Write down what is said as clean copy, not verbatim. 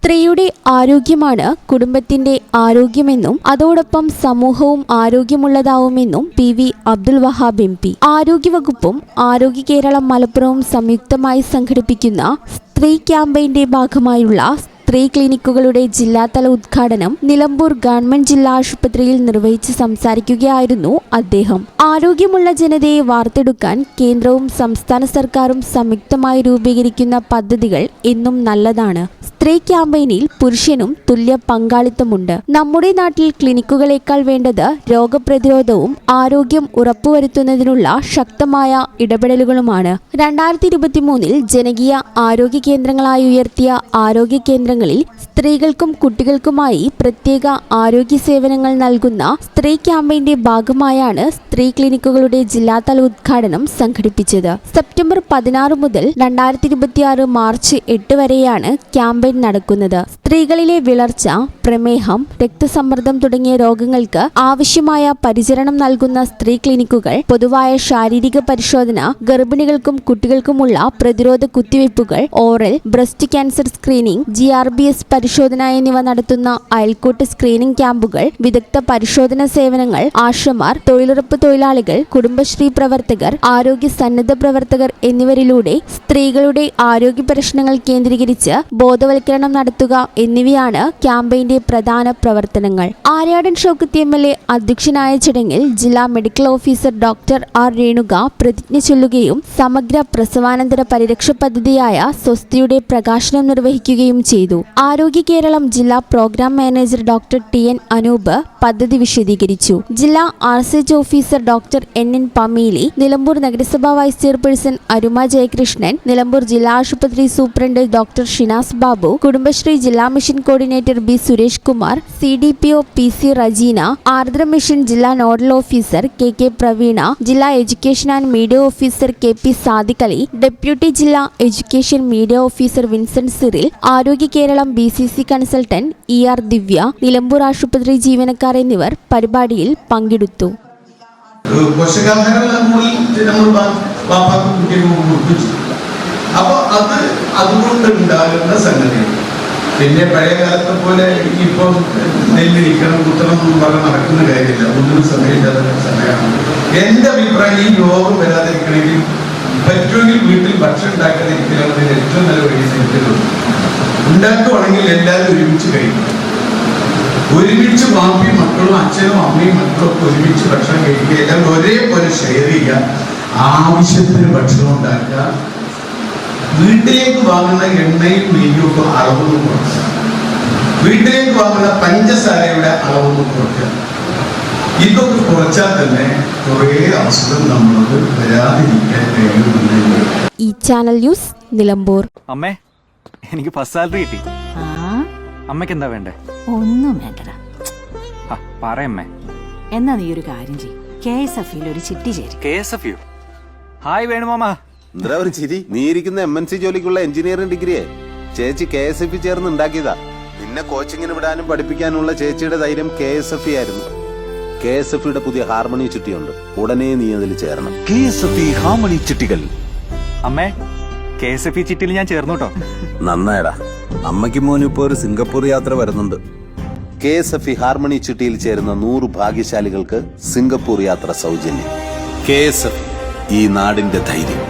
സ്ത്രീയുടെ ആരോഗ്യമാണ് കുടുംബത്തിന്റെ ആരോഗ്യമെന്നും അതോടൊപ്പം സമൂഹവും ആരോഗ്യമുള്ളതാവുമെന്നും PV അബ്ദുൽ വഹാബ് MP. ആരോഗ്യവകുപ്പും ആരോഗ്യ കേരളം മലപ്പുറവും സംയുക്തമായി സംഘടിപ്പിക്കുന്ന സ്ത്രീ ക്യാമ്പയിന്റെ ഭാഗമായുള്ള സ്ത്രീ ക്ലിനിക്കുകളുടെ ജില്ലാതല ഉദ്ഘാടനം നിലമ്പൂർ ഗവൺമെന്റ് ജില്ലാ ആശുപത്രിയിൽ നിർവഹിച്ച് സംസാരിക്കുകയായിരുന്നു അദ്ദേഹം. ആരോഗ്യമുള്ള ജനതയെ വാർത്തെടുക്കാൻ കേന്ദ്രവും സംസ്ഥാന സർക്കാരും സംയുക്തമായി രൂപീകരിക്കുന്ന പദ്ധതികൾ എന്നും നല്ലതാണ്. സ്ത്രീ ക്യാമ്പയിനിൽ പുരുഷനും തുല്യ പങ്കാളിത്തമുണ്ട്. നമ്മുടെ നാട്ടിൽ ക്ലിനിക്കുകളേക്കാൾ വേണ്ടത് രോഗപ്രതിരോധവും ആരോഗ്യം ഉറപ്പുവരുത്തുന്നതിനുള്ള ശക്തമായ ഇടപെടലുകളുമാണ്. 2023 ജനകീയ ആരോഗ്യ കേന്ദ്രങ്ങളായി ഉയർത്തിയ ആരോഗ്യ കേന്ദ്രങ്ങളിൽ സ്ത്രീകൾക്കും കുട്ടികൾക്കുമായി പ്രത്യേക ആരോഗ്യ സേവനങ്ങൾ നൽകുന്ന സ്ത്രീ ക്യാമ്പയിന്റെ ഭാഗമായാണ് സ്ത്രീ ക്ലിനിക്കുകളുടെ ജില്ലാതല ഉദ്ഘാടനം സംഘടിപ്പിച്ചത്. സെപ്റ്റംബർ 16 മുതൽ 2026 മാർച്ച് 8 വരെയാണ് ക്യാമ്പയിൻ നടക്കുന്നത്. സ്ത്രീകളിലെ വിളർച്ച, പ്രമേഹം, രക്തസമ്മർദ്ദം തുടങ്ങിയ രോഗങ്ങൾക്ക് ആവശ്യമായ പരിചരണം നൽകുന്ന സ്ത്രീ ക്ലിനിക്കുകൾ, പൊതുവായ ശാരീരിക പരിശോധന, ഗർഭിണികൾക്കും കുട്ടികൾക്കുമുള്ള പ്രതിരോധ കുത്തിവയ്പ്പുകൾ, oral, breast cancer screening, GRBS പരിശോധന എന്നിവ നടത്തുന്ന അയൽക്കൂട്ട് സ്ക്രീനിംഗ് ക്യാമ്പുകൾ, വിദഗ്ധ പരിശോധന സേവനങ്ങൾ, ആശമാർ, തൊഴിലുറപ്പ് തൊഴിലാളികൾ, കുടുംബശ്രീ പ്രവർത്തകർ, ആരോഗ്യ സന്നദ്ധ പ്രവർത്തകർ എന്നിവരിലൂടെ സ്ത്രീകളുടെ ആരോഗ്യ പ്രശ്നങ്ങൾ കേന്ദ്രീകരിച്ച് ബോധവൽക്കരണം നടത്തുക എന്നിവയാണ് ക്യാമ്പയിന്റെ പ്രധാന പ്രവർത്തനങ്ങൾ. ആര്യാടൻ ഷൗക്കത്ത് MLA അധ്യക്ഷനായ ചടങ്ങിൽ ജില്ലാ medical officer doctor R Renuka പ്രതിജ്ഞ ചൊല്ലുകയും സമഗ്ര പ്രസവാനന്തര പരിരക്ഷ പദ്ധതിയായ സ്വസ്തിയുടെ പ്രകാശനം നിർവഹിക്കുകയും ചെയ്തു. ആരോഗ്യ കേരളം ജില്ലാ programme manager doctor TN Anoop പദ്ധതി വിശദീകരിച്ചു. ജില്ലാ RCH officer doctor NN Pamili, Nilambur നഗരസഭാ വൈസ് ചെയർപേഴ്സൺ അരുമ ജയകൃഷ്ണൻ, നിലമ്പൂർ ജില്ലാ ആശുപത്രി സൂപ്രണ്ട് ഡോക്ടർ ഷിനാസ് ബാബു, കുടുംബശ്രീ ജില്ലാ mission coordinator B Suresh Kumar, CDPO PC Rajeena, Ardra mission ജില്ലാ നോഡൽ ഓഫീസർ KK പ്രവീണ, ജില്ലാ education and media officer KP Sadiq Ali, deputy ജില്ലാ education media officer Vincent Cyril, Arogya Keralam BCC consultant ER Divya, Nilambur ആശുപത്രി ജീവനക്കാർ എന്നിവർ പരിപാടിയിൽ പങ്കെടുത്തു. അപ്പോൾ അതുകൊണ്ട് ഉണ്ടാകുന്ന സംഗതി പിന്നെ പഴയ കാലത്തെ പോലെ ഇപ്പം നെല്ലിരിക്കണം കുത്തണം എന്ന് പറഞ്ഞ് നടക്കുന്ന കാര്യമില്ല. ഒന്നും സമയമില്ലാത്ത സമയമാണ്. എൻ്റെ അഭിപ്രായം ഈ രോഗം വരാതിരിക്കണമെങ്കിൽ പറ്റുമെങ്കിൽ വീട്ടിൽ ഭക്ഷണം ഉണ്ടാക്കാതിരിക്കലാണ് ഏറ്റവും നല്ല വഴി. ഉണ്ടാക്കുവാണെങ്കിൽ എല്ലാവരും ഒരുമിച്ച് കഴിക്കണം. ഒരുമിച്ച് വാപ്പിയും മക്കളും അച്ഛനും അമ്മയും മക്കളും ഒക്കെ ഒരുമിച്ച് ഭക്ഷണം കഴിക്കുക. എല്ലാവരും ഒരേപോലെ ഷെയർ ചെയ്യുക. ആവശ്യത്തിന് ഭക്ഷണം ഉണ്ടാക്കുക. വീട്ടിലേക്ക് വാങ്ങുന്ന എണ്ണയും നെയ്യും ഒക്കെ അളവൊന്നും കുറക്കുക. വീട്ടിലേക്ക് വാങ്ങുന്ന പഞ്ചസാരയുടെ അളവൊന്നും കുറക്കുക. ഇതൊക്കെ കുറച്ചാൽ തന്നെ കുറേ അവസരം നമ്മൾക്ക് വരാതിരിക്കാൻ കഴിയുമെന്ന്. ഈ ചാനൽ ന്യൂസ് നിലമ്പൂർ. അമ്മേ, എനിക്ക് ഫസ്റ്റ് സാലറി കിട്ടി. അമ്മയ്ക്ക് എന്താ വേണ്ടേ? ഒന്നും വേണ്ടടാ. പറയമ്മേ. എന്നാ നീ ഒരു കാര്യം ചെയ്യ്, KSF-ൽ ഒരു ചിട്ടി ചേരും. KSF? ഹായ് വേണുമാമ. എന്താ ഒരു ചിരി? നീ ഇരിക്കുന്ന MNC ജോലിക്കുള്ള എഞ്ചിനീയറിംഗ് ഡിഗ്രിയെ ചേച്ചി KSF ചേർന്ന് ഉണ്ടാക്കിയതാ. നിന്നെ കോച്ചിങ്ങിന് വിടാനും പഠിപ്പിക്കാനുള്ള ചേച്ചിയുടെ ധൈര്യം KSF ആയിരുന്നു. KSF-യുടെ പുതിയ ഹാർമണി ചിട്ടിയുണ്ട്. ഉടനെ നീ അതിൽ ചേരണം. KSF ഹാർമണി ചിട്ടികൾ. അമ്മേ, KSF ചിട്ടിയിൽ ഞാൻ ചേർന്നു കേട്ടോ. നന്നായടാ. അമ്മയ്ക്ക് മോനും ഇപ്പോ ഒരു സിംഗപ്പൂർ യാത്ര വരുന്നുണ്ട്. KSF ഹാർമണി ചിട്ടിയിൽ ചേരുന്ന 100 ഭാഗ്യശാലികൾക്ക് സിംഗപ്പൂർ യാത്ര സൗജന്യം. KSF, ഈ നാടിന്റെ ധൈര്യം.